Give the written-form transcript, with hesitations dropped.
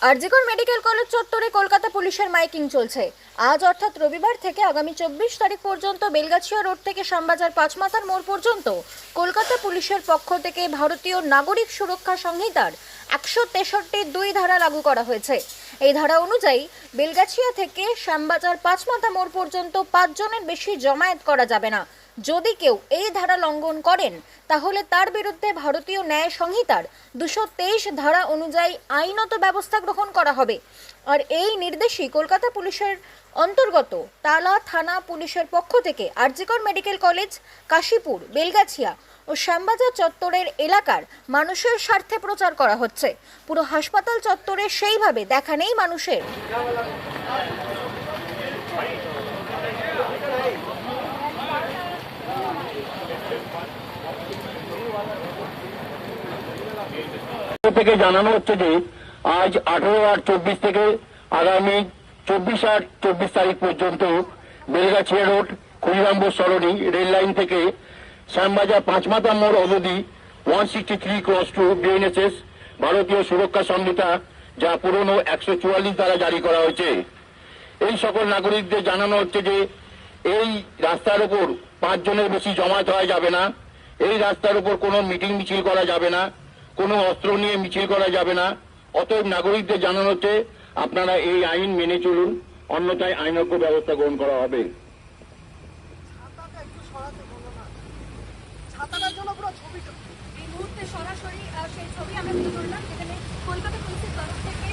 RG Kar medical college চত্বরে কলকাতা পুলিশের miking চলছে। আজ অর্থাৎ রবিবার থেকে আগামী 24 তারিখ পর্যন্ত বেলগাছিয়া রোড থেকে শ্যামবাজার পাঁচমাথার মোড় পর্যন্ত কলকাতা পুলিশের পক্ষ থেকে ভারতীয় নাগরিক সুরক্ষা সংহিতার 163(2) ধারা লাগু করা হয়েছে। এই ধারা অনুযায়ী বেলগাছিয়া থেকে শ্যামবাজার পাঁচমাথা মোড় পর্যন্ত 5 জনের বেশি জমায়েত করা যাবে না। যদি কেউ এই ধারা লঙ্ঘন করেন তাহলে তার বিরুদ্ধে ভারতীয় ন্যায় সংহিতার 223 ধারা অনুযায়ী আইনত ব্যবস্থা গ্রহণ করা হবে। আর এই নির্দেশই কলকাতা পুলিশের অন্তর্গত টালা থানা পুলিশের পক্ষ থেকে আরজিকর মেডিকেল কলেজ, কাশীপুর, বেলগাছিয়া ও শ্যামবাজার চত্বরের এলাকার মানুষের স্বার্থে প্রচার করা হচ্ছে। পুরো হাসপাতাল চত্বরে সেইভাবে দেখা নেই মানুষের। থেকে জানানো হচ্ছে যে আজ 18/8/24 থেকে আগামী 24/8/24 তারিখ পর্যন্ত বেলগাছিয়া রোড, ক্ষুদিরামপুর সরণি, রেল লাইন থেকে শ্যামবাজার পাঁচমাথা মোড় অবধি 163(2) বিএনএসএস ভারতীয় সুরক্ষা সংহিতা, যা পুরনো 144 দ্বারা জারি করা হয়েছে। এই সকল নাগরিকদের জানানো হচ্ছে যে এই রাস্তার উপর 5 জনের বেশি জমায়েত হওয়া যাবে না। এই রাস্তার উপর কোনো মিটিং মিছিল করা যাবে না, কোনো অস্ত্র নিয়ে মিছিল করা যাবে না। অতএব নাগরিকদের জানানো হচ্ছে আপনারা এই আইন মেনে চলুন, অন্যথায় আইনজ্ঞ ব্যবস্থা গ্রহণ করা হবে। এই মুহূর্তে সরাসরি সেই ছবি আমরা তুলে ধরলাম, যেখানে কলকাতা পুলিশের তরফ থেকে